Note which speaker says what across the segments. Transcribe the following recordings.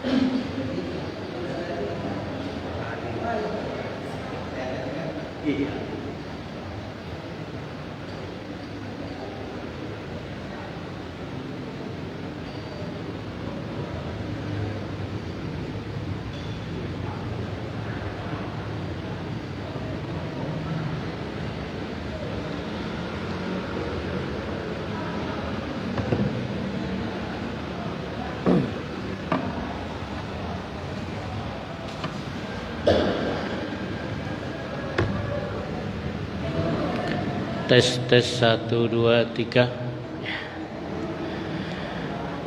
Speaker 1: Iya. Tes 1 2 3.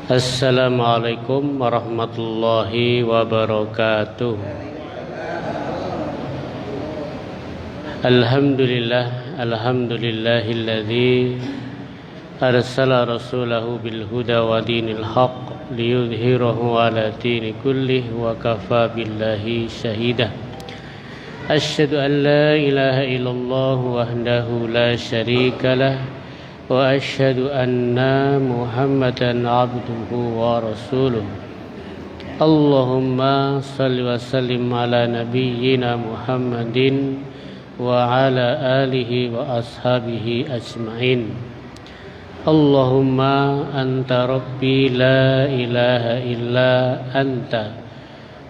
Speaker 1: Assalamualaikum warahmatullahi wabarakatuh. Alhamdulillahilladzi arsala rasulahu bil huda wa dinil haqq liyudhhirahu ala dini kullih wa kafa billahi syahida. Asyhadu an la ilaha illallah wahdahu la syarika lah wa asyhadu anna Muhammadan abduhu wa rasuluh. Allahumma salli wa sallim ala nabiyyina Muhammadin wa ala alihi wa ashabihi ajma'in. Allahumma anta rabbi la ilaha illa anta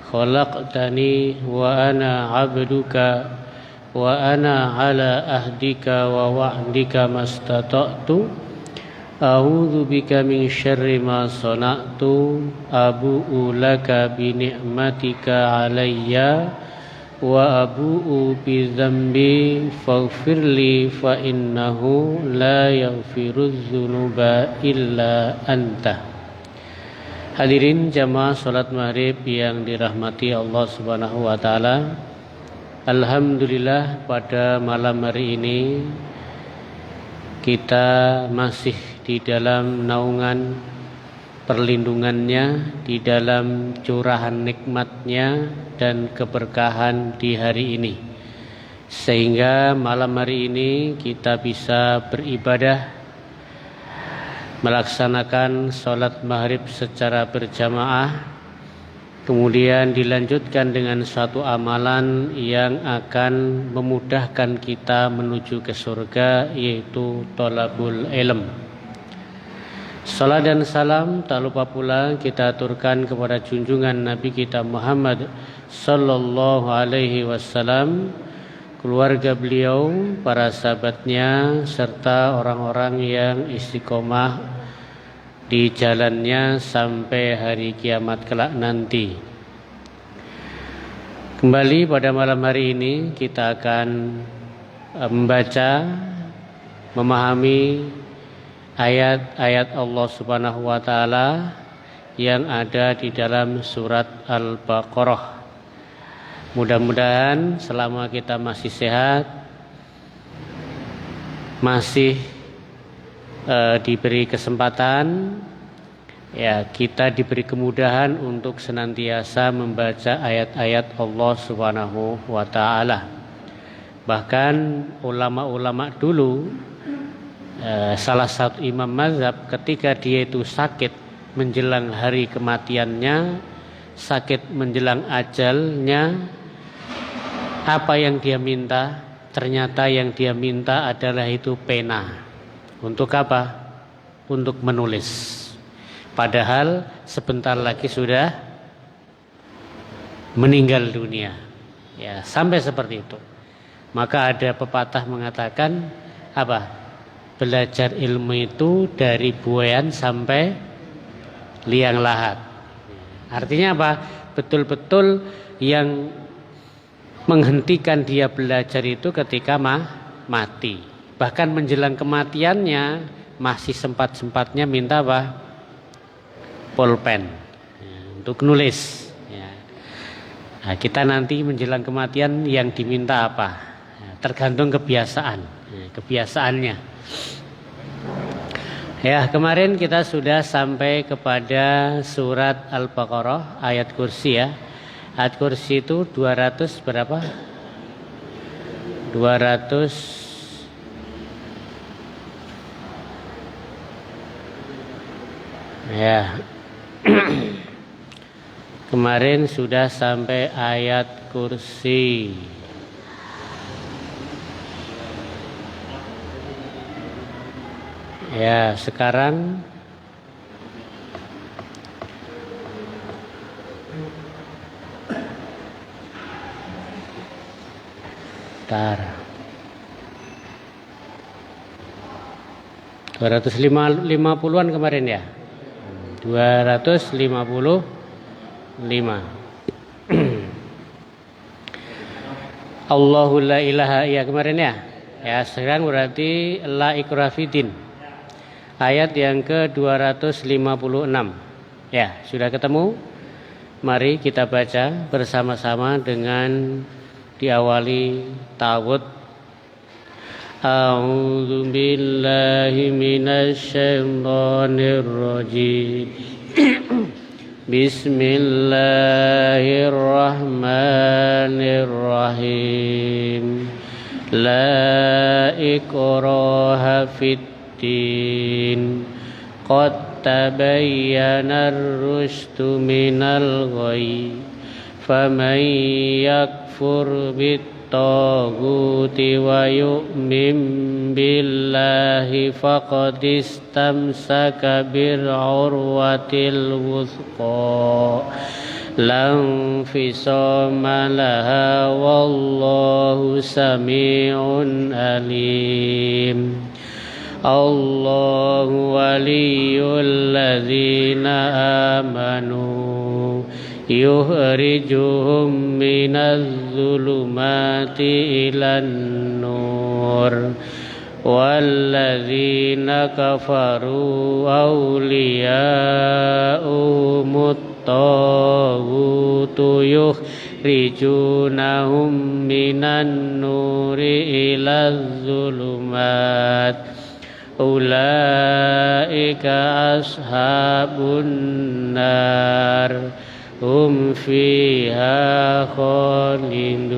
Speaker 1: khalaqtani wa ana 'abduka wa ana 'ala ahdika wa wa'dika mastata'tu a'udzu bika min syarri ma sana'tu abu'u laka bi ni'matika 'alayya wa abu'u bi dzambi faghfirli fa innahu la yaghfirudz dzunuba illa anta. Hadirin jamaah salat maghrib yang dirahmati Allah Subhanahu wa taala. Alhamdulillah pada malam hari ini kita masih di dalam naungan perlindungannya, di dalam curahan nikmatnya dan keberkahan di hari ini. Sehingga malam hari ini kita bisa beribadah, melaksanakan sholat maghrib secara berjamaah, kemudian dilanjutkan dengan suatu amalan yang akan memudahkan kita menuju ke surga, yaitu thalabul ilm. Salat dan salam tak lupa pula kita aturkan kepada junjungan Nabi kita Muhammad sallallahu alaihi wasallam, keluarga beliau, para sahabatnya, serta orang-orang yang istiqomah di jalannya sampai hari kiamat kelak nanti. Kembali pada malam hari ini kita akan membaca, memahami ayat-ayat Allah Subhanahu wa taala yang ada di dalam surat Al-Baqarah. Mudah-mudahan selama kita masih sehat, masih diberi kesempatan, ya kita diberi kemudahan untuk senantiasa membaca ayat-ayat Allah Subhanahu wa taala. Bahkan ulama-ulama dulu, salah satu imam mazhab ketika dia itu sakit menjelang hari kematiannya, sakit menjelang ajalnya, apa yang dia minta? Ternyata yang dia minta adalah itu pena. Untuk apa? Untuk menulis. Padahal sebentar lagi sudah meninggal dunia. Ya, sampai seperti itu. Maka ada pepatah mengatakan apa? Belajar ilmu itu dari buayan sampai liang lahat. Artinya apa? Betul-betul yang menghentikan dia belajar itu ketika mati. Bahkan menjelang kematiannya masih sempat-sempatnya minta apa? Pulpen ya, untuk nulis ya. Nah, kita nanti menjelang kematian yang diminta apa? Ya, tergantung kebiasaan ya, kebiasaannya. Ya, kemarin kita sudah sampai kepada surat Al-Baqarah ayat kursi ya. Ayat kursi itu 200 berapa? 200 ya. Kemarin sudah sampai ayat kursi. Ya, sekarang bentar. 250-an kemarin ya. 255. Allahu la ilaha ya kemarin ya. Ya, sekarang berarti la ikraha fiddin. Ayat yang ke-256. Ya, sudah ketemu? Mari kita baca bersama-sama dengan diawali ta'awudz. A'udzu billahi minasy syaithanir rajim. Bismillahirrahmanirrahim. La ikraha fiddin. Qad tabayyana ar-rusydu minal ghayy. Faman yakfur bit-taghuti wa yu'min billahi faqad istamsaka bil-urwatil wuthqa la infisama laha wallahu sami'un alim. Allahu waliyyul ladzina amanu yukhrijuhum minadz zulumati ilan nur walladzina kafaru awliya'uhumut taghutu yukhrijunahum minan nuri ilaz zulumat ulaika ashabun nar hum fiha khalidun.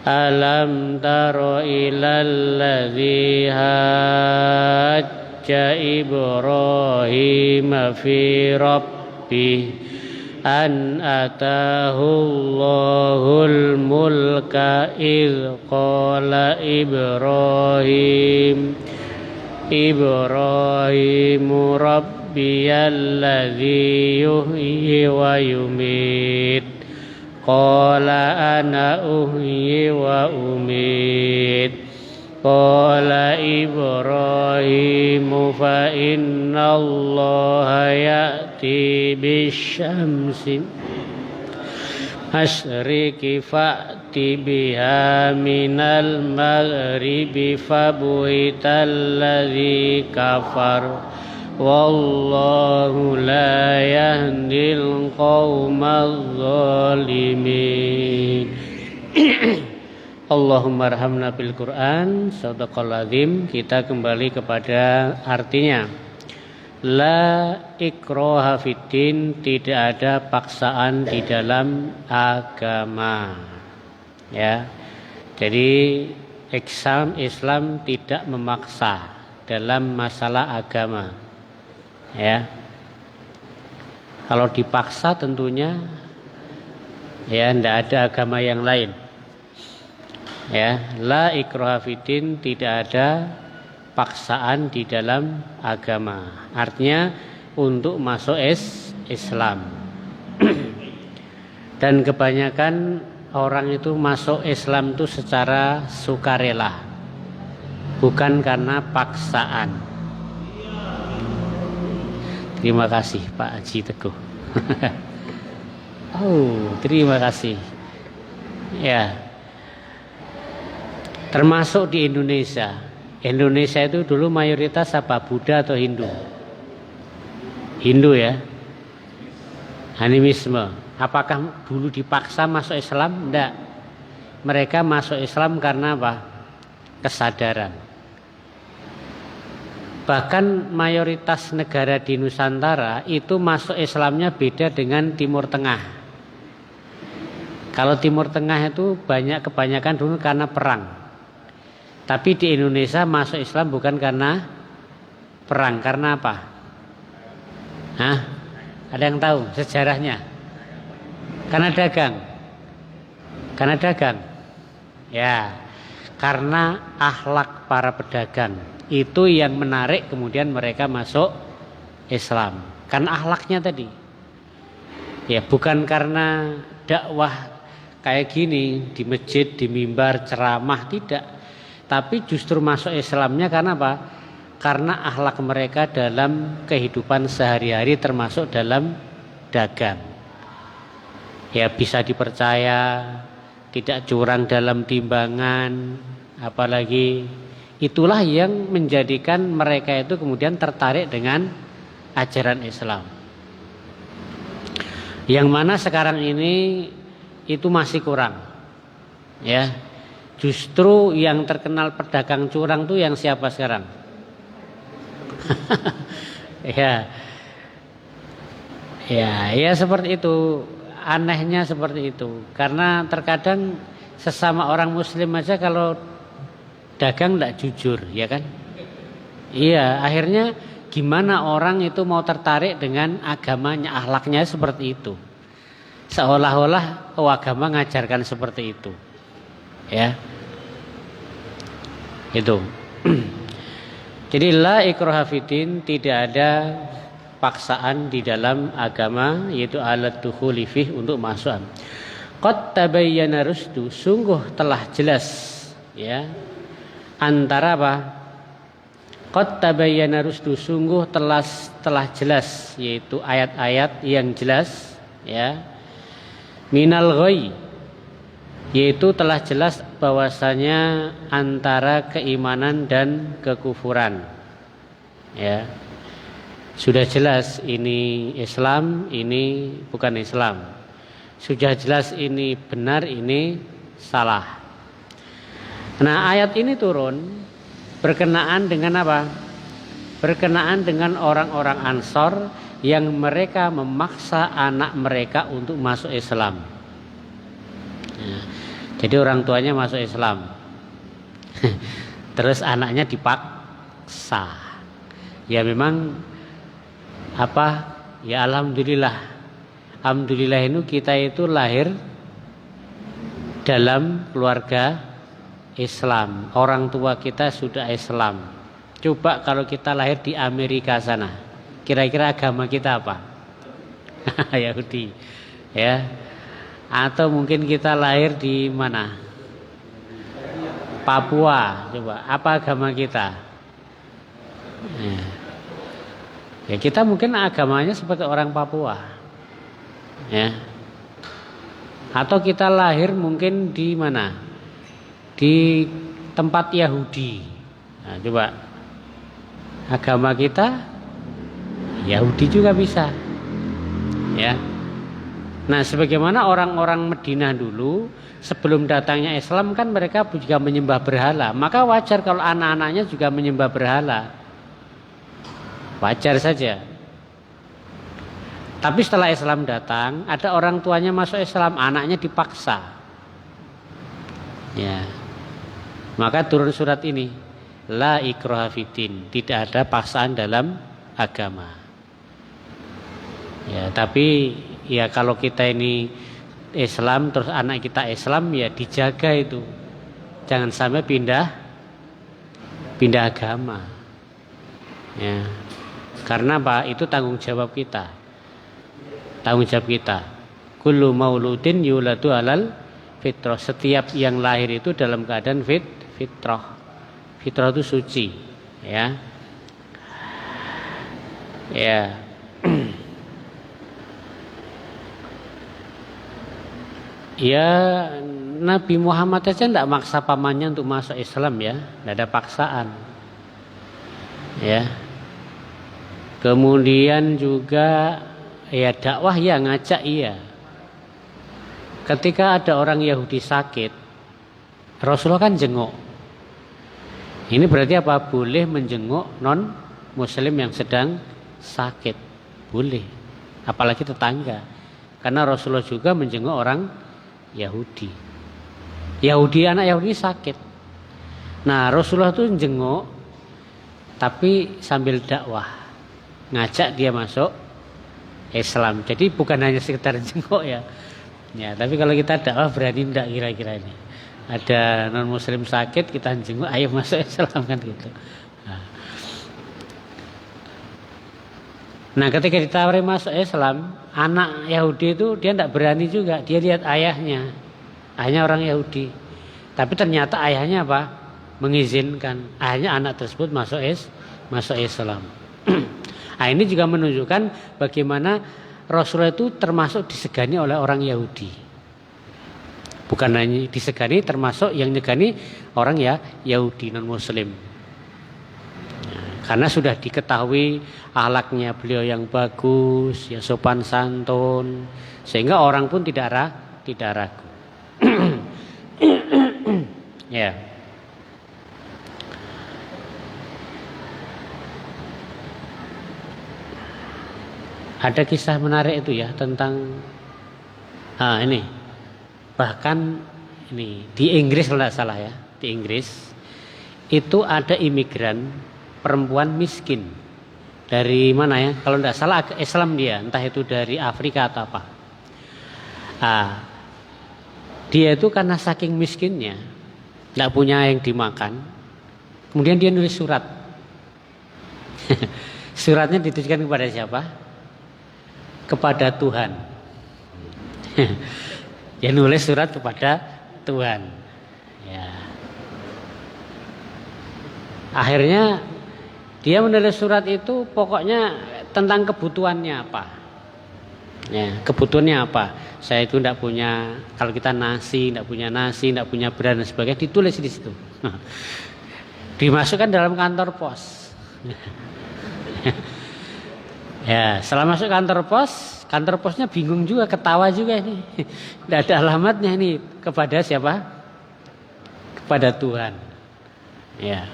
Speaker 1: Alam tara ilal ladzi hajja Ibrahim fi rabbih an atahu Allahul mulka idh qala Ibrahim Rabbiyalladzi yuhyi wa yumit qala ana uhyi wa umit qala Ibrahim fa inna Allaha ya'ti bisyamsi masyriki fa'ti biha minal maghribi fabuhital ladzi kafar wallahu la yahdil qaumadz zalimin. Allahumma arhamna bil Quran. Shadaqal azim. Kita kembali kepada artinya. La ikraha fiddin, tidak ada paksaan di dalam agama. Ya. Jadi Islam tidak memaksa dalam masalah agama. Ya. Kalau dipaksa tentunya ya tidak ada agama yang lain. Ya, la ikraha fiddin, tidak ada paksaan di dalam agama. Artinya untuk masuk Islam. Dan kebanyakan orang itu masuk Islam itu secara sukarela, bukan karena paksaan. Terima kasih Pak Haji Teguh. Oh, terima kasih. Ya. Termasuk di Indonesia. Indonesia itu dulu mayoritas apa? Buddha atau Hindu? Hindu ya. Animisme. Apakah dulu dipaksa masuk Islam? Tidak. Mereka masuk Islam karena apa? Kesadaran. Bahkan mayoritas negara di Nusantara itu masuk Islamnya beda dengan Timur Tengah. Kalau Timur Tengah itu kebanyakan dulu karena perang. Tapi di Indonesia masuk Islam bukan karena perang, karena apa? Ada yang tahu sejarahnya? Karena dagang. Karena dagang. Ya, karena akhlak para pedagang itu yang menarik kemudian mereka masuk Islam. Karena akhlaknya tadi. Ya, bukan karena dakwah kayak gini di masjid, di mimbar, ceramah, tidak. Tapi justru masuk Islamnya karena apa? Karena akhlak mereka dalam kehidupan sehari-hari termasuk dalam dagang. Ya, bisa dipercaya, tidak curang dalam timbangan, apalagi itulah yang menjadikan mereka itu kemudian tertarik dengan ajaran Islam. Yang mana sekarang ini itu masih kurang. Ya. Justru yang terkenal pedagang curang tuh yang siapa sekarang? Ya. Ya seperti itu. Anehnya seperti itu. Karena terkadang sesama orang muslim aja kalau dagang tidak jujur, ya kan? Iya, akhirnya gimana orang itu mau tertarik dengan agamanya, akhlaknya seperti itu. Seolah-olah agama ngajarkan seperti itu. Ya. Itu. Jadi la ikraha fiddin, tidak ada paksaan di dalam agama, yaitu alat dukhuli fih, untuk masuk. Qad tabayyana rusdu, sungguh telah jelas, ya. Antara apa? Qad tabayyana rusdu, sungguh telah jelas, yaitu ayat-ayat yang jelas, ya. Minal ghai, yaitu telah jelas bahwasanya antara keimanan dan kekufuran. Ya. Sudah jelas ini Islam, ini bukan Islam. Sudah jelas ini benar, ini salah. Nah, ayat ini turun berkenaan dengan apa? Berkenaan dengan orang-orang Ansor yang mereka memaksa anak mereka untuk masuk Islam. Ya. Jadi orang tuanya masuk Islam, terus anaknya dipaksa. Ya memang apa? Ya alhamdulillah. Alhamdulillah itu kita itu lahir dalam keluarga Islam. Orang tua kita sudah Islam. Coba kalau kita lahir di Amerika sana, kira-kira agama kita apa? Yahudi. Ya. Atau mungkin kita lahir di mana? Papua. Coba, apa agama kita? Ya kita mungkin agamanya seperti orang Papua. Ya. Atau kita lahir mungkin di mana? Di tempat Yahudi. Nah, coba. Agama kita Yahudi juga bisa. Ya. Nah, sebagaimana orang-orang Madinah dulu sebelum datangnya Islam kan mereka juga menyembah berhala. Maka wajar kalau anak-anaknya juga menyembah berhala. Wajar saja. Tapi setelah Islam datang, ada orang tuanya masuk Islam, anaknya dipaksa. Ya. Maka turun surat ini, la ikraha fiddin, tidak ada paksaan dalam agama. Ya, tapi ya kalau kita ini Islam terus anak kita Islam, ya dijaga itu. Jangan sampai pindah agama. Ya. Karena apa? Itu tanggung jawab kita. Tanggung jawab kita. Kullu mauludin yuladu alal fitrah. Setiap yang lahir itu dalam keadaan fitrah. Fitrah itu suci, ya. Ya. Ya, Nabi Muhammad saja tidak maksa pamannya untuk masuk Islam, ya. Tidak ada paksaan. Ya. Kemudian juga ya dakwah ya ngajak iya. Ketika ada orang Yahudi sakit, Rasulullah kan jenguk. Ini berarti apa? Boleh menjenguk non muslim yang sedang sakit. Boleh. Apalagi tetangga. Karena Rasulullah juga menjenguk orang Yahudi. Anak Yahudi sakit. Nah, Rasulullah itu jenguk tapi sambil dakwah. Ngajak dia masuk Islam. Jadi bukan hanya sekedar jenguk ya. Ya, tapi kalau kita dakwah berani enggak kira-kira ini. Ada non muslim sakit kita jenguk, ayo masuk Islam kan gitu. Nah, ketika ditawari masuk Islam, anak Yahudi itu dia tidak berani juga. Dia lihat ayahnya orang Yahudi. Tapi ternyata ayahnya apa? Mengizinkan. Akhirnya anak tersebut masuk Islam. Nah, ini juga menunjukkan bagaimana Rasulullah itu termasuk disegani oleh orang Yahudi. Bukan hanya disegani, termasuk yang nyegani orang ya Yahudi non Muslim. Karena sudah diketahui akhlaknya beliau yang bagus, ya sopan santun, sehingga orang pun tidak ragu. Ya. Ada kisah menarik itu ya tentang ini. Bahkan ini di Inggris kalau tidak salah ya, di Inggris itu ada imigran perempuan miskin dari mana ya? Kalau tidak salah Islam dia, entah itu dari Afrika atau apa. Dia itu karena saking miskinnya, tidak punya yang dimakan. Kemudian dia nulis surat. Suratnya ditujukan kepada siapa? Kepada Tuhan. Dia nulis surat kepada Tuhan. Ya. Akhirnya dia menulis surat itu pokoknya tentang kebutuhannya apa. Ya, kebutuhannya apa. Saya itu tidak punya, kalau kita tidak punya beras dan sebagainya, ditulis di situ. Dimasukkan dalam kantor pos. Ya, setelah masuk kantor posnya bingung juga, ketawa juga ini. Tidak ada alamatnya ini, kepada siapa? Kepada Tuhan. Ya.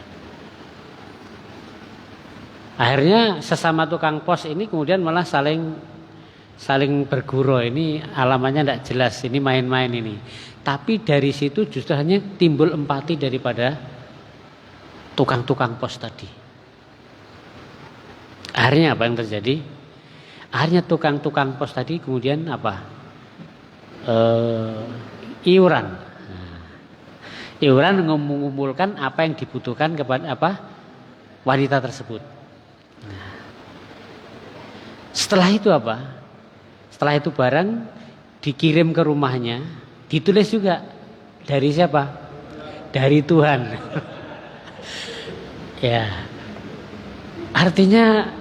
Speaker 1: Akhirnya sesama tukang pos ini kemudian malah saling bergurau, ini alamatnya tidak jelas, ini main-main ini. Tapi dari situ justru hanya timbul empati daripada tukang-tukang pos tadi. Akhirnya apa yang terjadi? Akhirnya tukang-tukang pos tadi kemudian apa? Iuran. Iuran mengumpulkan apa yang dibutuhkan kepada apa? Wanita tersebut. Setelah itu apa? Setelah itu barang dikirim ke rumahnya, ditulis juga dari siapa? Dari Tuhan. Ya. Artinya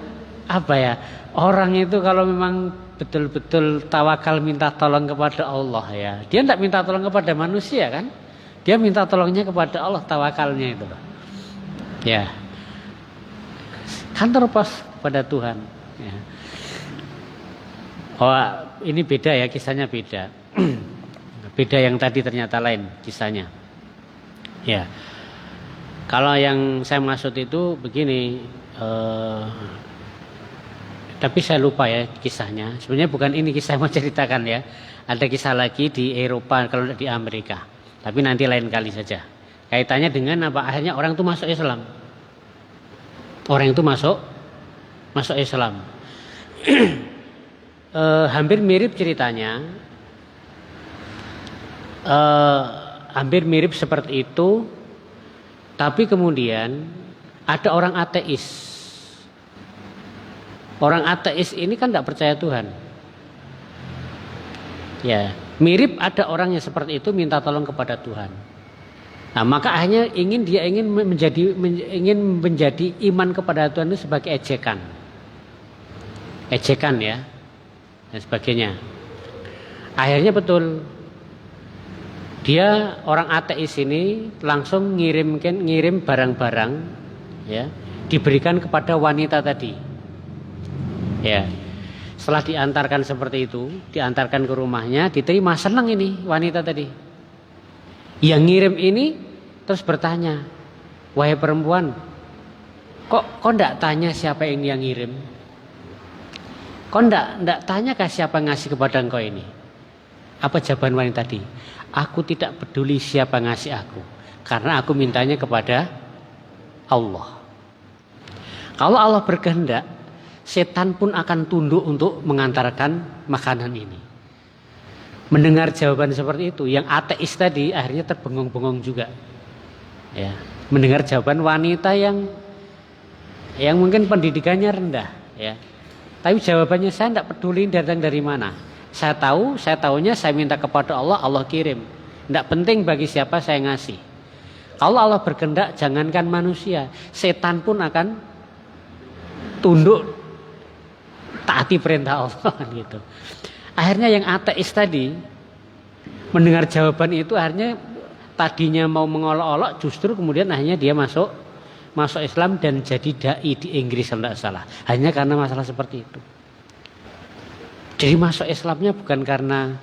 Speaker 1: apa ya? Orang itu kalau memang betul-betul tawakal minta tolong kepada Allah ya. Dia tidak minta tolong kepada manusia kan? Dia minta tolongnya kepada Allah, tawakalnya itu. Ya. Kantor pos pada Tuhan. Ya. Oh, ini beda ya, kisahnya beda. Beda yang tadi ternyata lain kisahnya. Ya. Kalau yang saya maksud itu begini, tapi saya lupa ya kisahnya. Sebenarnya bukan ini kisah yang mau ceritakan ya. Ada kisah lagi di Eropa, kalau di Amerika. Tapi nanti lain kali saja. Kaitannya dengan apa? Akhirnya orang itu masuk Islam. Orang itu masuk Islam. Hampir mirip ceritanya, hampir mirip seperti itu, tapi kemudian ada orang ateis. Orang ateis ini kan tidak percaya Tuhan. Ya, mirip ada orang yang seperti itu minta tolong kepada Tuhan. Nah, maka akhirnya dia ingin menjadi iman kepada Tuhan itu sebagai ejekan ya. Dan sebagainya. Akhirnya betul dia orang ateis ini langsung ngirim barang-barang ya, diberikan kepada wanita tadi. Ya. Setelah diantarkan seperti itu, diantarkan ke rumahnya, diterima, senang ini wanita tadi. Yang ngirim ini terus bertanya, "Wahai perempuan, kok enggak tanya siapa yang ngirim? Kau enggak tanya ke siapa ngasih kepada engkau ini?" Apa jawaban wanita tadi? "Aku tidak peduli siapa ngasih aku, karena aku mintanya kepada Allah." Kalau Allah berkehendak, setan pun akan tunduk untuk mengantarkan makanan ini. Mendengar jawaban seperti itu, yang ateis tadi akhirnya terbengong-bengong juga. Ya, mendengar jawaban wanita yang mungkin pendidikannya rendah, ya. Tapi jawabannya, saya tidak peduli datang dari mana. Saya tahunya saya minta kepada Allah, Allah kirim. Tidak penting bagi siapa saya ngasih. Kalau Allah berkehendak, jangankan manusia, setan pun akan tunduk taati perintah Allah gitu. Akhirnya yang ateis tadi mendengar jawaban itu, akhirnya tadinya mau mengolok-olok, justru kemudian akhirnya dia masuk Islam dan jadi dai di Inggris kalau tidak salah. Hanya karena masalah seperti itu. Jadi masuk Islamnya bukan karena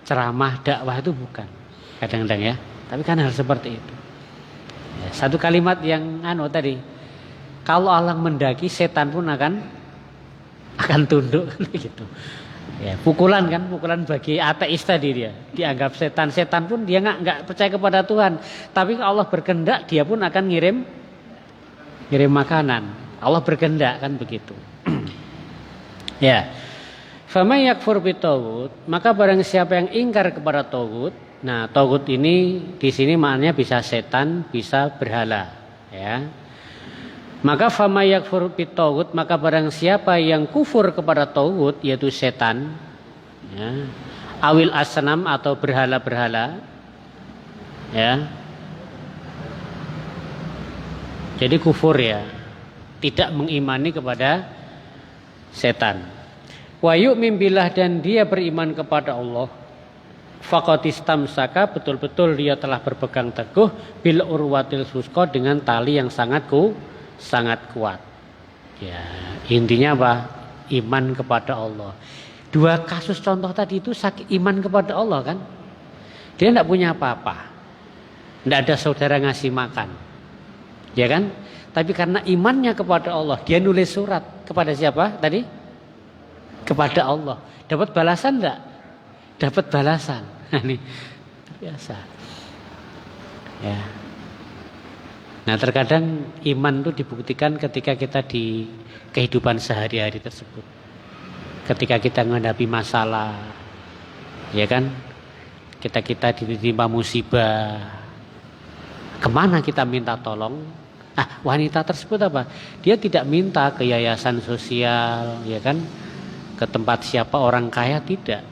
Speaker 1: ceramah dakwah, itu bukan. Kadang-kadang ya, tapi kan hal seperti itu. Ya, satu kalimat yang tadi, kalau Allah mendaki, setan pun akan tunduk gitu. Ya, pukulan bagi ateis tadi, dia dianggap setan pun dia nggak percaya kepada Tuhan, tapi kalau Allah berkehendak dia pun akan ngirim makanan. Allah berkehendak kan begitu. Ya, faman yakfur bitaghut, maka barang siapa yang ingkar kepada taghut. Nah, taghut ini di sini maknanya bisa setan, bisa berhala, ya. Maka fama yakfur bitaghut, maka barang siapa yang kufur kepada taghut, yaitu setan, ya, awil asnam atau berhala-berhala, ya. Jadi kufur, ya, tidak mengimani kepada setan. Wa yu'min billah, dan dia beriman kepada Allah. Faqad istamsaka, betul-betul dia telah berpegang teguh bil urwatil wusqa, dengan tali yang sangat kuat. Ya, intinya apa? Iman kepada Allah. Dua kasus contoh tadi itu iman kepada Allah kan? Dia tidak punya apa-apa, tidak ada saudara ngasih makan, ya kan? Tapi karena imannya kepada Allah, dia nulis surat kepada siapa tadi? Kepada Allah. Dapat balasan enggak? Dapat balasan. Ini biasa. Ya. Nah, terkadang iman itu dibuktikan ketika kita di kehidupan sehari-hari tersebut. Ketika kita menghadapi masalah, ya kan? Kita ditimpa musibah, kemana kita minta tolong? Wanita tersebut apa? Dia tidak minta ke yayasan sosial, ya kan? Ke tempat siapa orang kaya, tidak.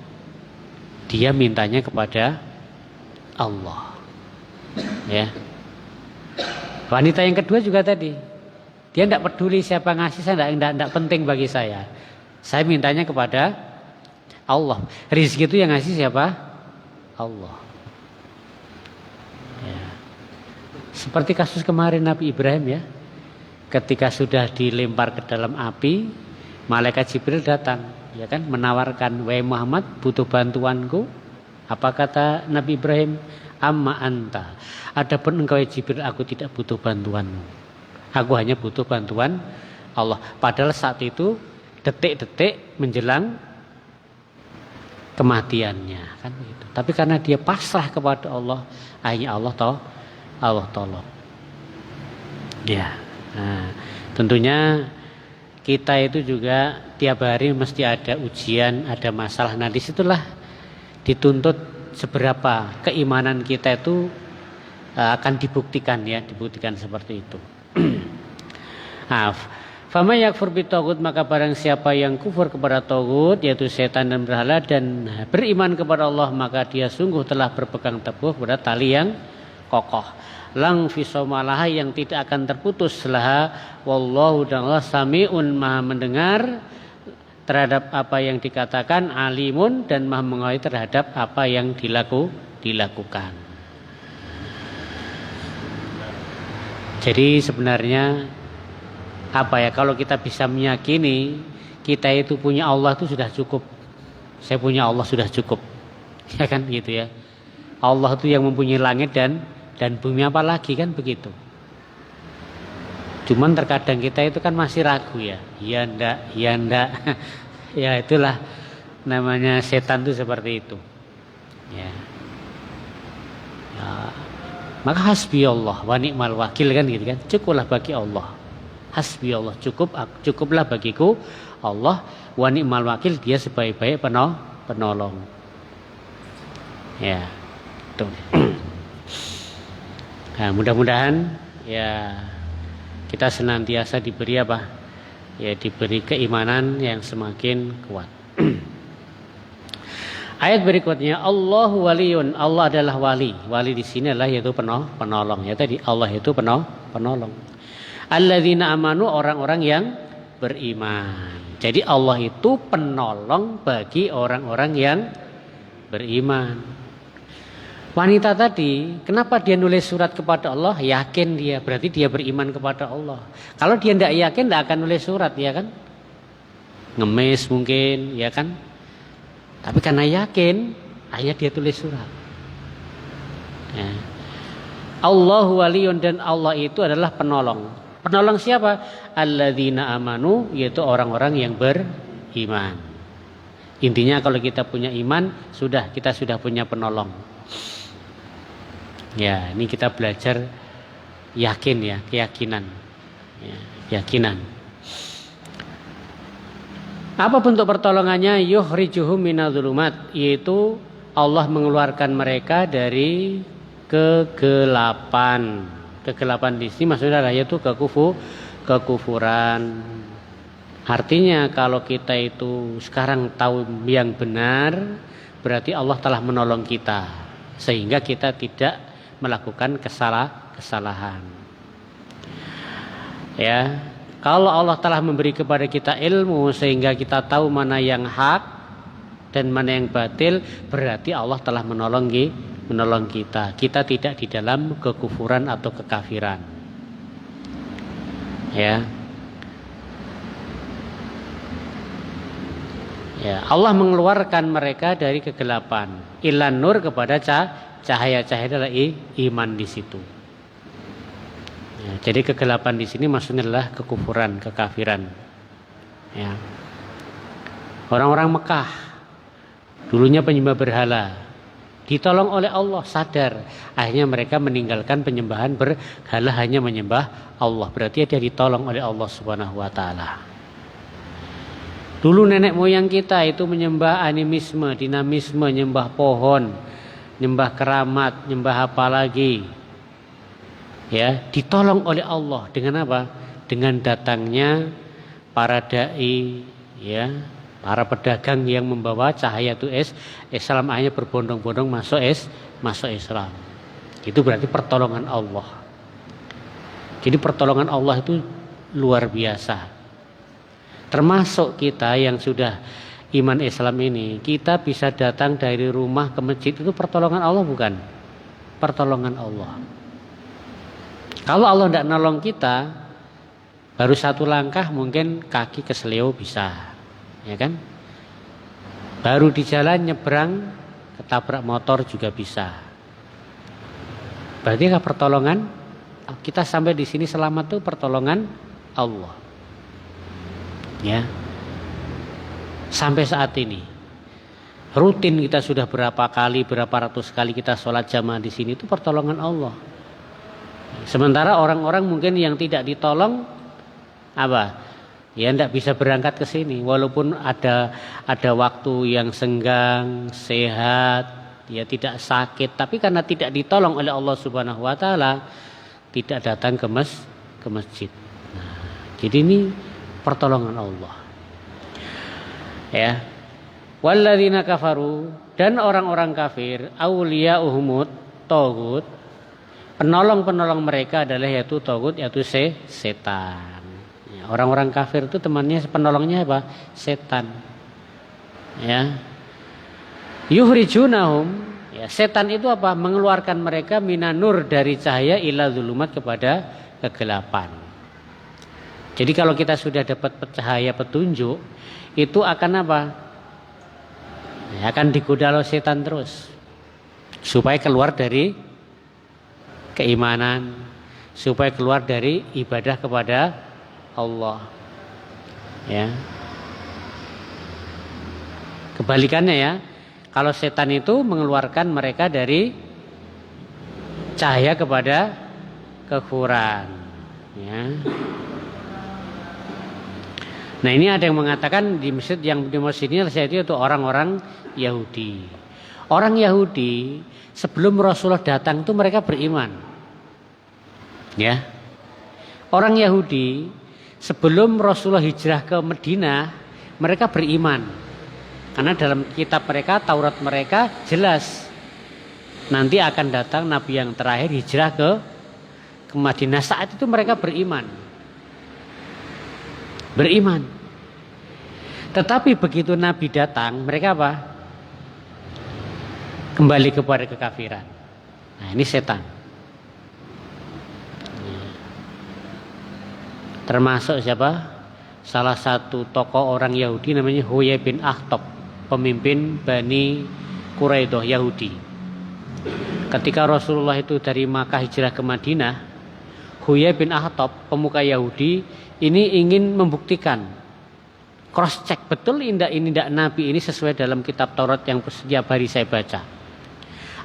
Speaker 1: Dia mintanya kepada Allah. Ya. Wanita yang kedua juga tadi, dia tidak peduli siapa ngasih, saya tidak penting bagi saya. Saya mintanya kepada Allah. Rizki itu yang ngasih siapa? Allah. Ya. Seperti kasus kemarin Nabi Ibrahim, ya, ketika sudah dilempar ke dalam api, malaikat Jibril datang, ya kan, menawarkan, wahai Muhammad, butuh bantuanku? Apa kata Nabi Ibrahim? Amma anta, adapun engkau ya Jibril, aku tidak butuh bantuanmu. Aku hanya butuh bantuan Allah. Padahal saat itu detik-detik menjelang kematiannya, kan gitu. Tapi karena dia pasrah kepada Allah, akhirnya Allah tolong. Ya. Nah, tentunya kita itu juga tiap hari mesti ada ujian, ada masalah. Nah, disitulah dituntut seberapa keimanan kita itu akan dibuktikan, ya, dibuktikan seperti itu. Fama yakfur bitaghut, maka barang siapa yang kufur kepada taghut, yaitu setan dan berhala, dan beriman kepada Allah, maka dia sungguh telah berpegang teguh pada tali yang kokoh, lang fisomalaha, yang tidak akan terputus laha, wallahu dan Allah sami'un, maha mendengar terhadap apa yang dikatakan, alimun, dan maha mengetahui terhadap apa yang dilakukan. Jadi sebenarnya apa ya, kalau kita bisa meyakini kita itu punya Allah itu sudah cukup. Saya punya Allah sudah cukup, ya kan gitu ya. Allah itu yang mempunyai langit dan bumi, apa lagi, kan begitu. Cuman terkadang kita itu kan masih ragu, ya. Iya ndak. Ya itulah namanya setan itu seperti itu. Ya. Maka hasbi Allah wa ni'mal wakil, kan gitu kan. Cukuplah bagi Allah. Hasbi Allah, cukuplah bagiku Allah, wa ni'mal wakil, dia sebaik-baik penolong. Ya, tuh. Nah, mudah-mudahan ya kita senantiasa diberi apa? Ya, diberi keimanan yang semakin kuat. Ayat berikutnya, Allahu waliyun, Allah adalah wali. Wali di sini adalah yaitu penolong. Ya tadi Allah itu penolong. Alladzina amanu, orang-orang yang beriman. Jadi Allah itu penolong bagi orang-orang yang beriman. Wanita tadi, kenapa dia nulis surat kepada Allah? Yakin dia, berarti dia beriman kepada Allah. Kalau dia tidak yakin, tidak akan nulis surat, ya kan? Ngemis mungkin, ya kan? Tapi karena yakin, akhirnya dia tulis surat. Ya. Allahu waliyun, dan Allah itu adalah penolong. Penolong siapa? Alladzina amanu, yaitu orang-orang yang beriman. Intinya kalau kita punya iman, kita sudah punya penolong. Ya, ini kita belajar yakin ya, keyakinan. Ya, keyakinan. Apa bentuk pertolongannya? Yukhrijuhum minadz-dzulumat, yaitu Allah mengeluarkan mereka dari kegelapan. Kegelapan di sini maksudnya adalah yaitu kekufuran. Artinya kalau kita itu sekarang tahu yang benar, berarti Allah telah menolong kita sehingga kita tidak melakukan kesalahan. Ya, kalau Allah telah memberi kepada kita ilmu sehingga kita tahu mana yang hak dan mana yang batil, berarti Allah telah menolong kita. Kita tidak di dalam kekufuran atau kekafiran. Ya. Ya, Allah mengeluarkan mereka dari kegelapan, ilan nur, kepada cahaya-cahaya adalah iman di situ. Ya, jadi kegelapan di sini maksudnya adalah kekufuran, kekafiran. Ya. Orang-orang Mekah dulunya penyembah berhala, ditolong oleh Allah, sadar, akhirnya mereka meninggalkan penyembahan berhala, hanya menyembah Allah. Berarti dia ditolong oleh Allah Subhanahu wa taala. Dulu nenek moyang kita itu menyembah animisme, dinamisme, nyembah pohon, nyembah keramat, nyembah apa lagi. Ya, ditolong oleh Allah dengan apa? Dengan datangnya para dai, ya, para pedagang yang membawa cahaya itu Islam, hanya berbondong-bondong masuk Islam. Itu berarti pertolongan Allah. Jadi pertolongan Allah itu luar biasa. Termasuk kita yang sudah iman Islam ini, kita bisa datang dari rumah ke masjid, itu pertolongan Allah bukan? Pertolongan Allah. Kalau Allah tidak nolong kita, baru satu langkah mungkin kaki keseleo bisa, ya kan? Baru di jalan nyebrang ketabrak motor juga bisa. Berarti kan pertolongan kita sampai di sini selamat tuh pertolongan Allah. Ya, sampai saat ini rutin kita sudah berapa ratus kali kita sholat jamaah di sini, itu pertolongan Allah. Sementara orang-orang mungkin yang tidak ditolong apa? Ya, tidak bisa berangkat ke sini walaupun ada waktu yang senggang, sehat, ya tidak sakit, tapi karena tidak ditolong oleh Allah Subhanahu wa taala tidak datang ke masjid. Nah, jadi ini pertolongan Allah. Ya. Walladzina kafaru, dan orang-orang kafir, auliya'uhumut tagut, penolong-penolong mereka adalah yaitu tagut, yaitu setan. Ya, orang-orang kafir itu temannya, penolongnya apa? Setan. Ya. Yuhrijunahum, ya, setan itu apa? Mengeluarkan mereka minanur, dari cahaya, ila dzulumat, kepada kegelapan. Jadi kalau kita sudah dapat cahaya petunjuk, itu akan apa? Ya, akan digoda oleh setan terus, supaya keluar dari keimanan, supaya keluar dari ibadah kepada Allah. Ya. Kebalikannya ya, kalau setan itu mengeluarkan mereka dari cahaya kepada kekufuran. Ya. Nah ini ada yang mengatakan di masjid yang di masjid ini itu orang-orang Yahudi. Orang Yahudi sebelum Rasulullah datang itu mereka beriman. Ya. Orang Yahudi sebelum Rasulullah hijrah ke Madinah mereka beriman. Karena dalam kitab mereka, Taurat mereka jelas nanti akan datang Nabi yang terakhir hijrah ke Madinah. Saat itu mereka beriman. Tetapi begitu Nabi datang, mereka apa? Kembali kepada kekafiran. Nah ini setan. Termasuk siapa? Salah satu tokoh orang Yahudi namanya Huyai bin Akhtab, pemimpin Bani Quraidah Yahudi. Ketika Rasulullah itu dari Makkah hijrah ke Madinah, Huyai bin Akhtab, pemuka Yahudi, ini ingin membuktikan, cross check betul ini tidak Nabi ini sesuai dalam kitab Taurat yang setiap hari saya baca.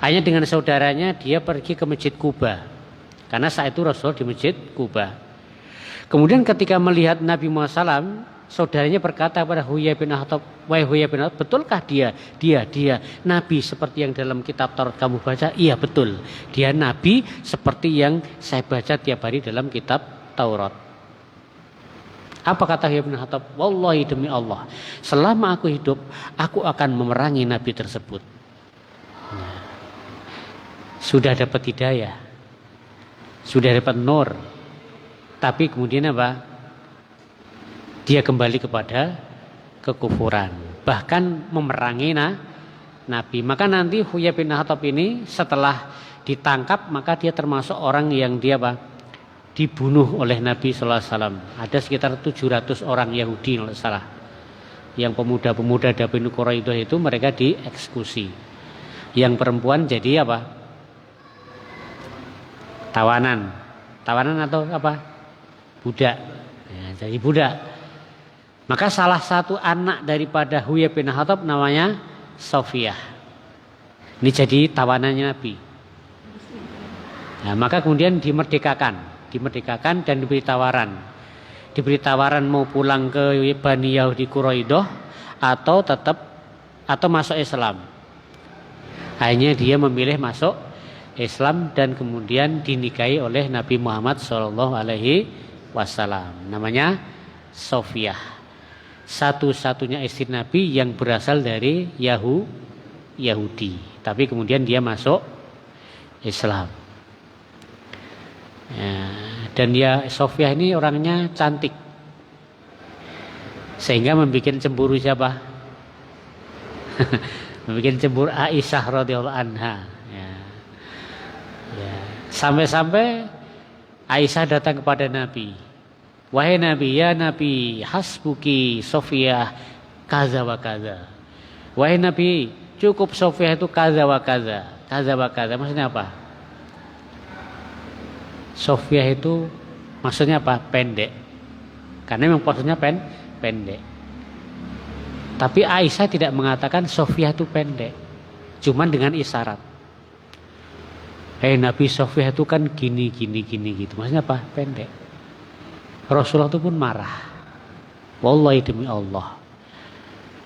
Speaker 1: Hanya dengan saudaranya dia pergi ke Masjid Quba, karena saat itu Rasul di Masjid Quba. Kemudian ketika melihat Nabi Muhammad SAW, saudaranya berkata kepada Huyai bin Akhtab, wahai Huyai bin Akhtab, betulkah dia Nabi seperti yang dalam kitab Taurat kamu baca? Iya betul, dia Nabi seperti yang saya baca tiap hari dalam kitab Taurat. Apa kata Huyai bin Akhtab? Wallahi demi Allah, selama aku hidup, aku akan memerangi Nabi tersebut. Nah, sudah dapat hidayah, sudah dapat nur, tapi kemudian apa? Dia kembali kepada kekufuran, bahkan memerangi Nabi. Maka nanti Huyai bin Akhtab ini setelah ditangkap, maka dia termasuk orang yang dia apa? Dibunuh oleh Nabi sallallahu alaihi wasallam. Ada sekitar 700 orang Yahudi kalau salah. Yang pemuda-pemuda dari Bani Quraidah itu mereka dieksekusi. Yang perempuan jadi apa? Tawanan atau apa? Budak. Ya, jadi budak. Maka salah satu anak daripada Huyai bin Akhtab namanya Sofiyah. Ini jadi tawanannya Nabi. Nah, maka kemudian dimerdekakan dan diberi tawaran mau pulang ke Bani Yahudi Quraidah atau masuk Islam. Akhirnya dia memilih masuk Islam dan kemudian dinikahi oleh Nabi Muhammad SAW. Namanya Sofiyah, satu-satunya istri Nabi yang berasal dari Yahudi, tapi kemudian dia masuk Islam. Ya, dan dia Sofiyah ini orangnya cantik, sehingga membuat cemburu siapa? Membuat cemburu Aisyah radhiyallahu anha. Ya. Sampai-sampai Aisyah datang kepada Nabi. Wahai Nabi, ya Nabi, hasbuki Sofiyah kaza wa kaza. Wahai Nabi, cukup Sofiyah itu kaza wa kaza. Kaza wa kaza maksudnya apa? Sofiyah itu maksudnya apa? Pendek. Karena memang posturnya pendek. Tapi Aisyah tidak mengatakan Sofiyah itu pendek. Cuman dengan isyarat. Nabi, Sofiyah itu kan gini gitu. Maksudnya apa? Pendek. Rasulullah itu pun marah. Wallahi demi Allah.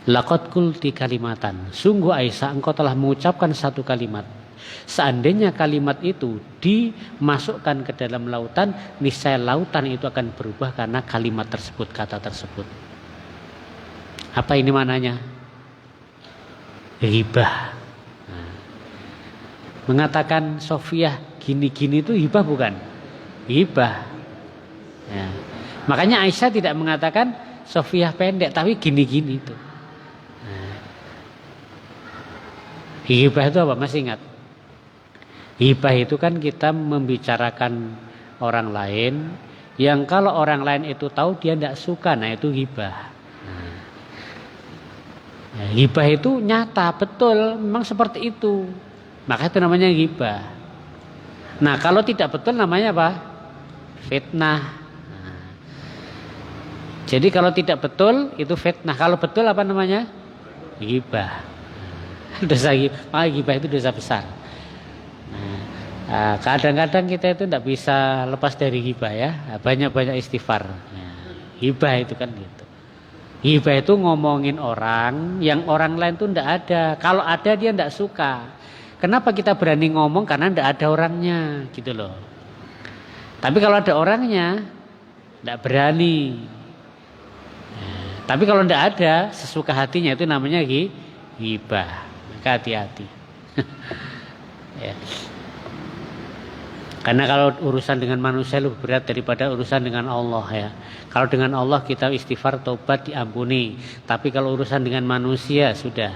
Speaker 1: Laqad qulti kalimatan. Sungguh Aisyah, engkau telah mengucapkan satu kalimat. Seandainya kalimat itu dimasukkan ke dalam lautan, niscaya lautan itu akan berubah karena kalimat tersebut, kata tersebut. Apa ini mananya? Ghibah. Nah, mengatakan Sofiyah gini-gini itu ghibah bukan? Ghibah. Ya. Makanya Aisyah tidak mengatakan Sofiyah pendek, tapi gini-gini itu. Nah. Ghibah itu apa? Masih ingat? Ghibah itu kan kita membicarakan orang lain yang kalau orang lain itu tahu dia tidak suka, nah itu ghibah. Nah, ghibah itu nyata, betul, memang seperti itu. Maka itu namanya ghibah. Nah kalau tidak betul namanya apa? Fitnah. Nah, jadi kalau tidak betul itu fitnah. Kalau betul apa namanya? Ghibah. Dosa ghibah itu dosa besar. Nah, kadang-kadang kita itu tidak bisa lepas dari ghibah ya. Banyak-banyak istighfar. Ghibah itu kan gitu. Hibah itu ngomongin orang yang orang lain tuh ndak ada. Kalau ada dia ndak suka. Kenapa kita berani ngomong? Karena ndak ada orangnya, gitu loh. Tapi kalau ada orangnya, ndak berani. Tapi kalau ndak ada, sesuka hatinya, itu namanya hibah. Maka hati-hati. Ya. Karena kalau urusan dengan manusia lebih berat daripada urusan dengan Allah ya. Kalau dengan Allah kita istighfar, taubat, diampuni. Tapi kalau urusan dengan manusia sudah.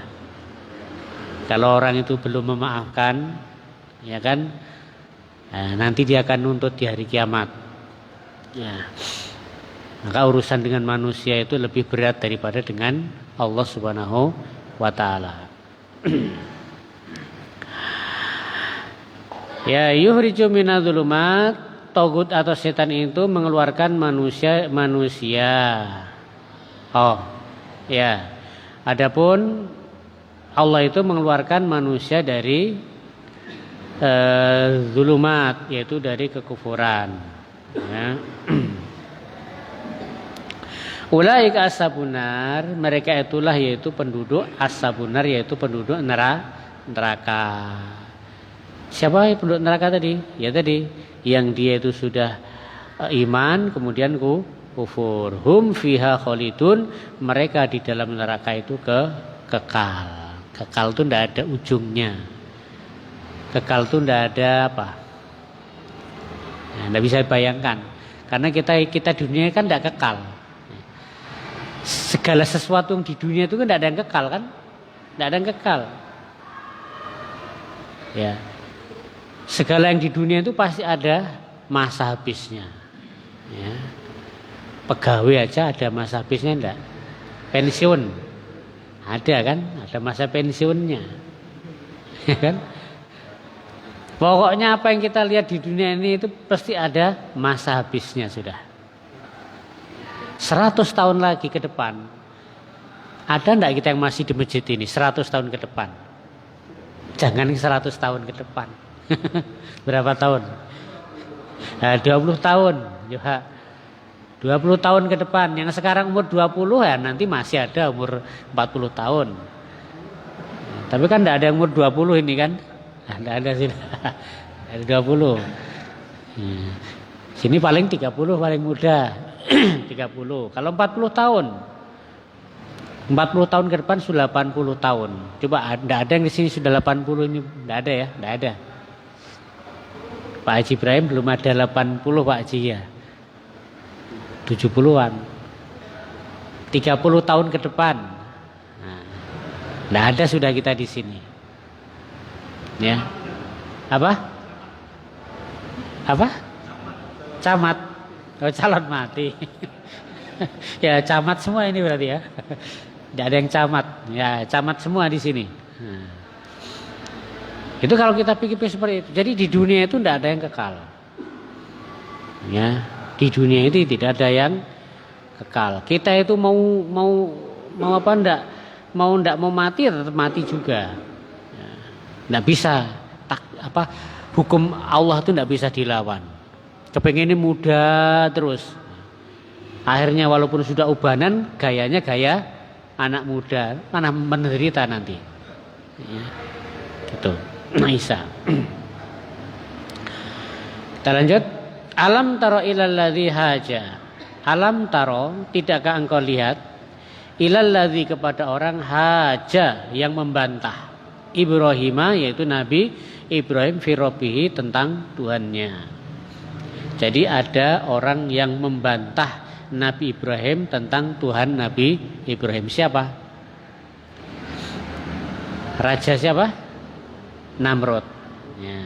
Speaker 1: Kalau orang itu belum memaafkan, ya kan, nah, nanti dia akan nuntut di hari kiamat. Ya. Maka urusan dengan manusia itu lebih berat daripada dengan Allah Subhanahu wa Ta'ala. Ya, yuhriju minadz-dzulumat, togut atau setan itu mengeluarkan manusia. Oh, ya. Adapun Allah itu mengeluarkan manusia dari zulumat, yaitu dari kekufuran. Ya. Ulaika ashabunar, mereka itulah yaitu penduduk ashabunar, yaitu penduduk neraka. Siapa penduduk neraka tadi? Ya tadi, yang dia itu sudah iman kemudian kufur. Hum fiha khalidun, mereka di dalam neraka itu kekal. Kekal itu tidak ada ujungnya. Kekal itu tidak ada apa? Nah, tidak bisa bayangkan. Karena kita di dunia kan tidak kekal. Segala sesuatu yang di dunia itu kan tidak ada yang kekal kan? Tidak ada yang kekal. Ya. Segala yang di dunia itu pasti ada masa habisnya. Ya. Pegawai aja ada masa habisnya enggak? Pensiun. Ada kan? Ada masa pensiunnya. Ya kan? Pokoknya apa yang kita lihat di dunia ini itu pasti ada masa habisnya sudah. 100 tahun lagi ke depan. Ada enggak kita yang masih di masjid ini 100 tahun ke depan? Jangan 100 tahun ke depan. Berapa tahun? Nah, 20 tahun. Ya. 20 tahun ke depan. Yang sekarang umur 20 ya nanti masih ada umur 40 tahun. Tapi kan tidak ada yang umur 20 ini kan? Tidak ada sih. Ada 20. Sini paling 30 paling muda. 30. Kalau 40 tahun. 40 tahun ke depan sudah 80 tahun. Coba tidak ada yang di sini sudah 80 ini. Tidak ada ya? Tidak ada. Pak Haji Ibrahim belum ada 80 Pak Haji ya. 70-an. 30 tahun ke depan. Nah, ada sudah kita di sini. Ya. Apa? Apa? Camat. Oh, calon mati. Ya, camat semua ini berarti ya. Tidak ada yang camat. Ya, camat semua di sini. Nah. Itu kalau kita pikir seperti itu. Jadi di dunia itu tidak ada yang kekal. Ya, di dunia itu tidak ada yang kekal. Kita itu mau apa enggak? Mau mati tetap mati juga. Ya, enggak bisa. Hukum Allah itu enggak bisa dilawan. Kepengennya muda terus. Akhirnya walaupun sudah ubanan, gayanya gaya anak muda, mana menderita nanti. Ya, gitu. Isa. Kita lanjut. Alam taro ilal ladzi haja. Alam taro, tidakkah engkau lihat ilal ladzi kepada orang haja yang membantah Ibrahim, yaitu Nabi Ibrahim fi rabbihi tentang Tuhannya. Jadi ada orang yang membantah Nabi Ibrahim tentang Tuhan Nabi Ibrahim. Siapa? Raja siapa? Namrud. Ya.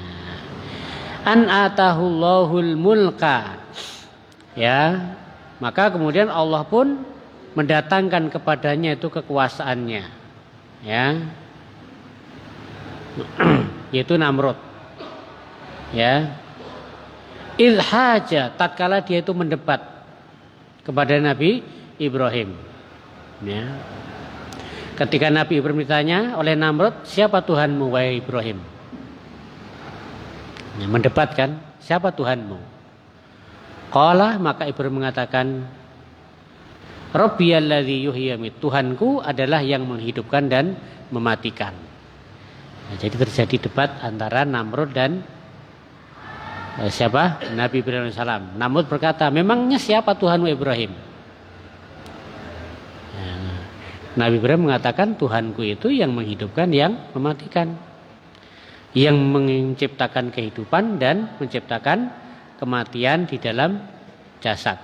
Speaker 1: An atahullahul mulka. Ya, maka kemudian Allah pun mendatangkan kepadanya itu kekuasaannya. Ya. Yaitu Namrud. Ya. Ilhaja, tatkala dia itu mendebat kepada Nabi Ibrahim. Ya. Ketika Nabi Ibrahim ditanya oleh Namrud, siapa Tuhanmu wahai Ibrahim? Ya, mendebat kan, siapa Tuhanmu? Qala, maka Ibrahim mengatakan, Rabbiyalladzi yuhyi wa yumiit. Tuhanku adalah yang menghidupkan dan mematikan. Nah, jadi terjadi debat antara Namrud dan siapa? Nabi Ibrahim alaihissalam. Namrud berkata, memangnya siapa Tuhanmu Ibrahim? Nah, Nabi Ibrahim mengatakan, Tuhanku itu yang menghidupkan, yang mematikan, yang menciptakan kehidupan dan menciptakan kematian di dalam jasad.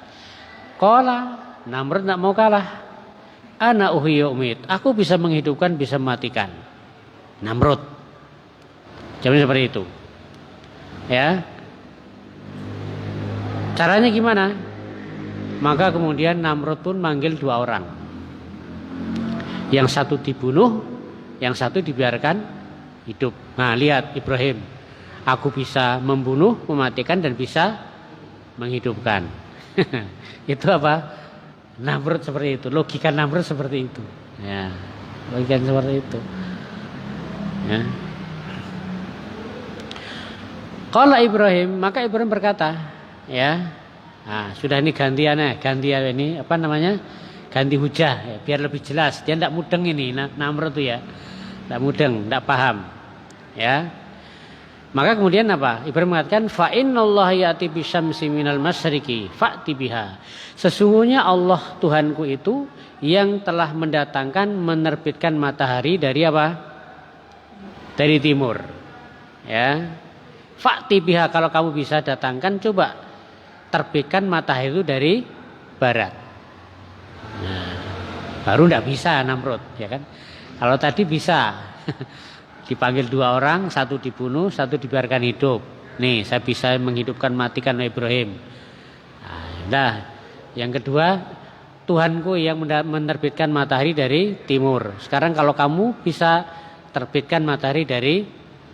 Speaker 1: Qala, Namrud tidak mau kalah. Ana uhyi wa umiit. Aku bisa menghidupkan, bisa mematikan. Namrud. Jadi seperti itu. Ya. Caranya gimana? Maka kemudian Namrud pun manggil 2 orang. Yang satu dibunuh, yang satu dibiarkan hidup. Nah, lihat Ibrahim. Aku bisa membunuh, mematikan dan bisa menghidupkan. Itu apa? Namrud seperti itu. Logika Namrud seperti itu. Ya. Logika seperti itu. Ya. Qala Ibrahim, maka Ibrahim berkata, ya. Nah, sudah ini gantian ini apa namanya? Ganti hujah ya, biar lebih jelas. Dia tidak mudeng ini Namrud itu ya. Tidak mudeng, tidak paham. Ya. Maka kemudian apa? Ibrahim mengatakan fa innallaha ya'ti bisyamsi minal masyriqi fa'ti biha. Sesungguhnya Allah Tuhanku itu yang telah mendatangkan menerbitkan matahari dari apa? Dari timur. Ya. Fa'ti biha, kalau kamu bisa datangkan, coba terbitkan matahari itu dari barat. Nah, baru tidak bisa Namrud, ya kan? Kalau tadi bisa. Dipanggil 2 orang, satu dibunuh, satu dibiarkan hidup. Nih, saya bisa menghidupkan, matikan Ibrahim. Nah, yang kedua, Tuhanku yang menerbitkan matahari dari timur. Sekarang kalau kamu bisa terbitkan matahari dari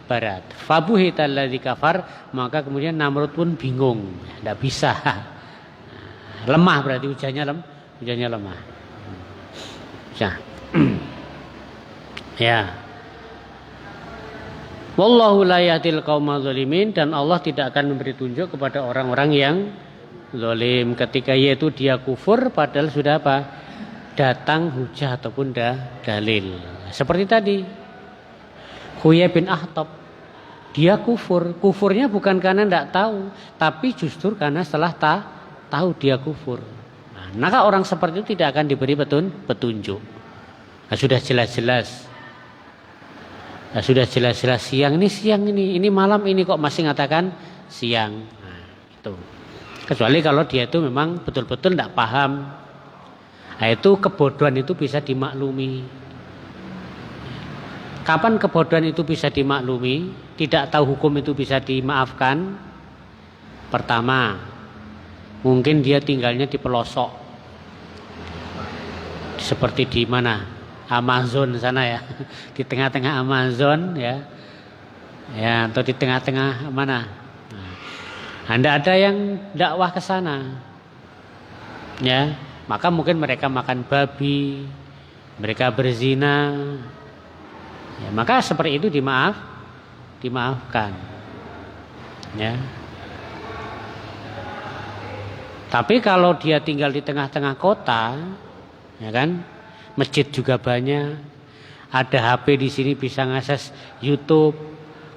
Speaker 1: barat. Fabuhital ladzi kafar, maka kemudian Namrud pun bingung, tidak bisa. Lemah berarti hujannya lemah. Ya. Ya. Wallahu la yahdil qaumadz zalimin, dan Allah tidak akan memberi tunjuk kepada orang-orang yang zalim ketika yaitu dia kufur padahal sudah apa? Datang hujah ataupun dalil. Seperti tadi. Huyai bin Akhtab, dia kufur. Kufurnya bukan karena tidak tahu, tapi justru karena setelah tahu dia kufur. Nah, maka orang seperti itu tidak akan diberi petunjuk. Nah, sudah jelas-jelas. Nah, sudah jelas-jelas siang ini malam ini kok masih mengatakan siang. Nah, itu. Kecuali kalau dia itu memang betul-betul tidak paham. Nah, itu kebodohan itu bisa dimaklumi. Kapan kebodohan itu bisa dimaklumi? Tidak tahu hukum itu bisa dimaafkan? Pertama, mungkin dia tinggalnya di pelosok. Seperti di mana? Amazon sana ya, di tengah-tengah Amazon ya, atau di tengah-tengah mana? Anda ada yang dakwah ke sana, ya, maka mungkin mereka makan babi, mereka berzina, ya, maka seperti itu dimaafkan, ya. Tapi kalau dia tinggal di tengah-tengah kota, ya kan? Masjid juga banyak, ada HP di sini bisa ngakses YouTube.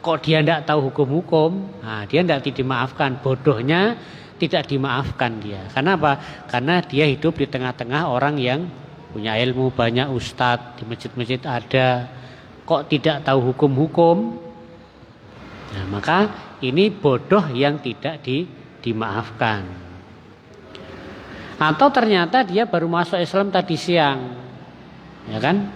Speaker 1: Kok dia tidak tahu hukum-hukum? Nah, dia tidak dimaafkan. Bodohnya tidak dimaafkan dia. Karena apa? Karena dia hidup di tengah-tengah orang yang punya ilmu, banyak ustadz di masjid-masjid ada. Kok tidak tahu hukum-hukum? Nah, maka ini bodoh yang tidak dimaafkan. Atau ternyata dia baru masuk Islam tadi siang. Ya kan?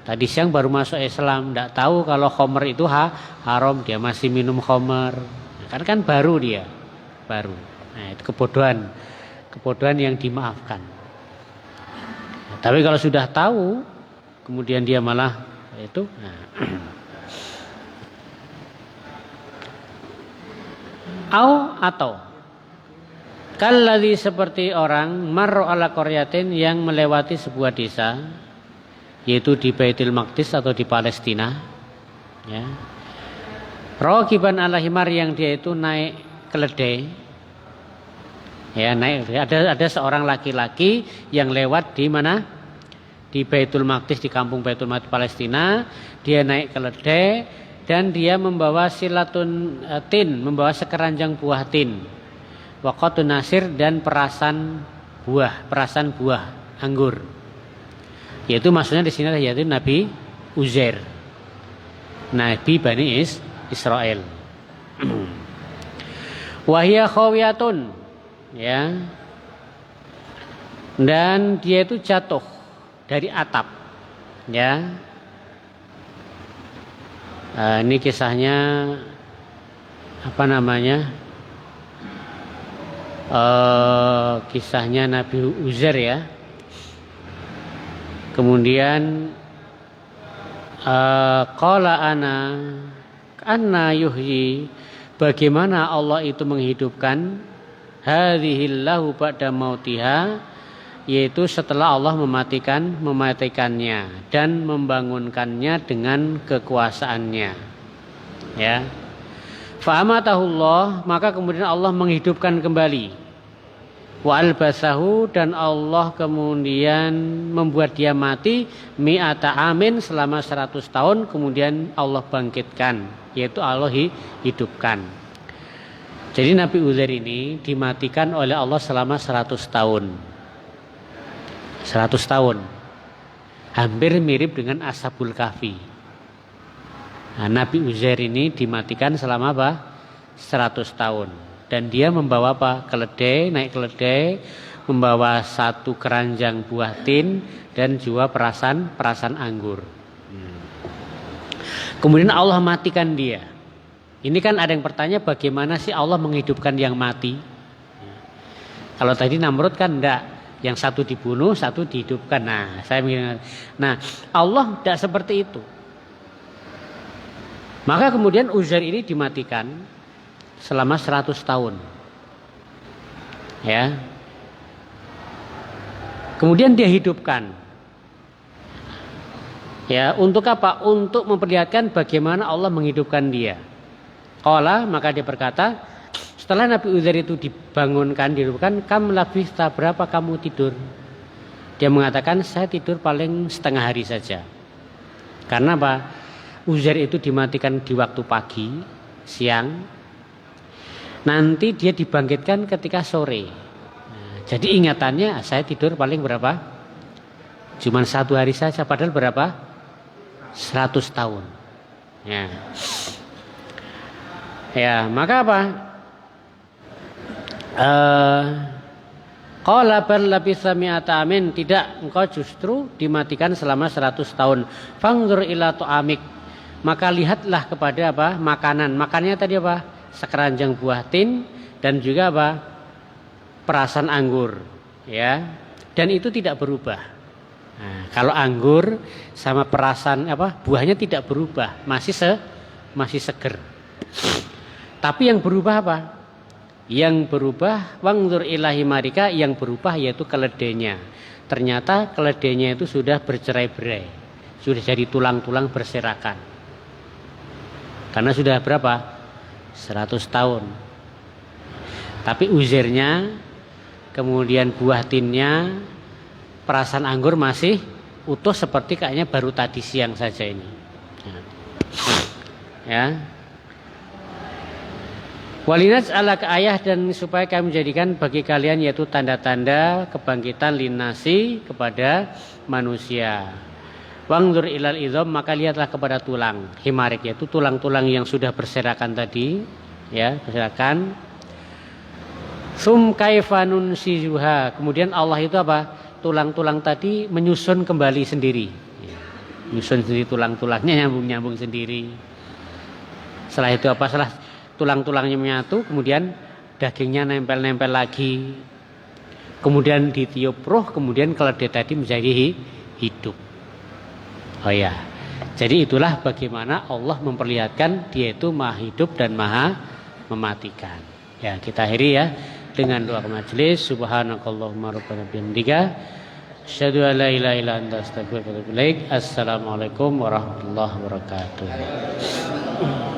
Speaker 1: Tadi siang baru masuk Islam, tidak tahu kalau khamr itu haram, dia masih minum khamr. Kan baru dia, baru. Nah, itu kebodohan yang dimaafkan. Tapi kalau sudah tahu, kemudian dia malah itu. Nah. Atau kalladzi, seperti orang marra ala qaryatin, yang melewati sebuah desa, yaitu di Baitul Maqdis atau di Palestina, ya. Raqiban ala himar, yang dia itu naik keledai. Ya, naik ada seorang laki-laki yang lewat di mana? Di Baitul Maqdis, di kampung Baitul Maqdis Palestina. Dia naik keledai dan dia membawa silatun tin, membawa sekeranjang buah tin. Waqatun nasir dan perasan buah anggur. Yaitu maksudnya di sini yaitu Nabi Uzair. Nabi Bani Israel. Wahia khawiyatun, ya. Dan dia itu jatuh dari atap, ya. Ini kisahnya apa namanya? Kisahnya Nabi Uzair, ya. Kemudian qala anna yuhyi, bagaimana Allah itu menghidupkan hadhillahu ba'da mautiha, yaitu setelah Allah mematikannya dan membangunkannya dengan kekuasaannya, ya. Fa amatahullah, maka kemudian Allah menghidupkan kembali. Wa albasahu, dan Allah kemudian membuat dia mati mi'ata amin, selama 100 tahun, kemudian Allah bangkitkan, yaitu Allah hidupkan. Jadi Nabi Uzair ini dimatikan oleh Allah selama 100 tahun. 100 tahun. Hampir mirip dengan Ashabul Kahfi. Nah, Nabi Uzair ini dimatikan selama apa? 100 tahun. Dan dia membawa apa? Keledai, naik keledai, membawa satu keranjang buah tin dan juga perasan anggur. Kemudian Allah matikan dia. Ini kan ada yang bertanya, bagaimana sih Allah menghidupkan yang mati? Kalau tadi Namrud kan enggak, yang satu dibunuh, satu dihidupkan. Nah, Allah tidak seperti itu. Maka kemudian Uzair ini dimatikan selama 100 tahun. Ya. Kemudian dia hidupkan. Ya, untuk apa? Untuk memperlihatkan bagaimana Allah menghidupkan dia. Qala, maka dia berkata, setelah Nabi Uzair itu dibangunkan, dihidupkan, kam labista, berapa kamu tidur? Dia mengatakan, saya tidur paling setengah hari saja. Karena apa? Uzair itu dimatikan di waktu pagi, siang. Nanti dia dibangkitkan ketika sore. Nah, jadi ingatannya saya tidur paling berapa? Cuman 1 hari saja, padahal berapa? 100 tahun. Ya, maka apa? Qala bal labisa mi'ata amin, tidak, engkau justru dimatikan selama 100 tahun. Fangzur ila tu'amik, maka lihatlah kepada apa? Makanan. Makannya tadi apa? Sekeranjang buah tin dan juga apa? Perasan anggur, ya. Dan itu tidak berubah. Nah, kalau anggur sama perasan apa? Buahnya tidak berubah, masih seger. Tapi yang berubah apa? Yang berubah wangzur ilahi marika, yang berubah yaitu keledainya. Ternyata keledainya itu sudah bercerai-berai, sudah jadi tulang-tulang berserakan. Karena sudah berapa? 100 tahun. Tapi Uzairnya, kemudian buah tinnya, perasan anggur masih utuh seperti kayaknya baru tadi siang saja ini. Ya. Walinats ala ke ayah, dan supaya kami menjadikan bagi kalian yaitu tanda-tanda kebangkitan linasi kepada manusia. Wangzur ilal idham, maka lihatlah kepada tulang himarik, yaitu tulang-tulang yang sudah berserakan tadi, ya, berserakan. Sum kaifanun sijuha, kemudian Allah itu apa? Tulang-tulang tadi menyusun kembali sendiri. Menyusun sendiri tulang-tulangnya, nyambung sendiri. Setelah itu apa? Setelah tulang-tulangnya menyatu, kemudian dagingnya nempel-nempel lagi. Kemudian ditiup roh, kemudian keledai tadi menjadi hidup. Oh ya, jadi itulah bagaimana Allah memperlihatkan dia itu maha hidup dan maha mematikan. Ya, kita akhiri ya dengan doa majelis. Subhanakallahumma rabbana bihamdika asyhadu an la ilaha illa anta astaghfiruka wa atubu ilaik. Assalamualaikum warahmatullahi wabarakatuh.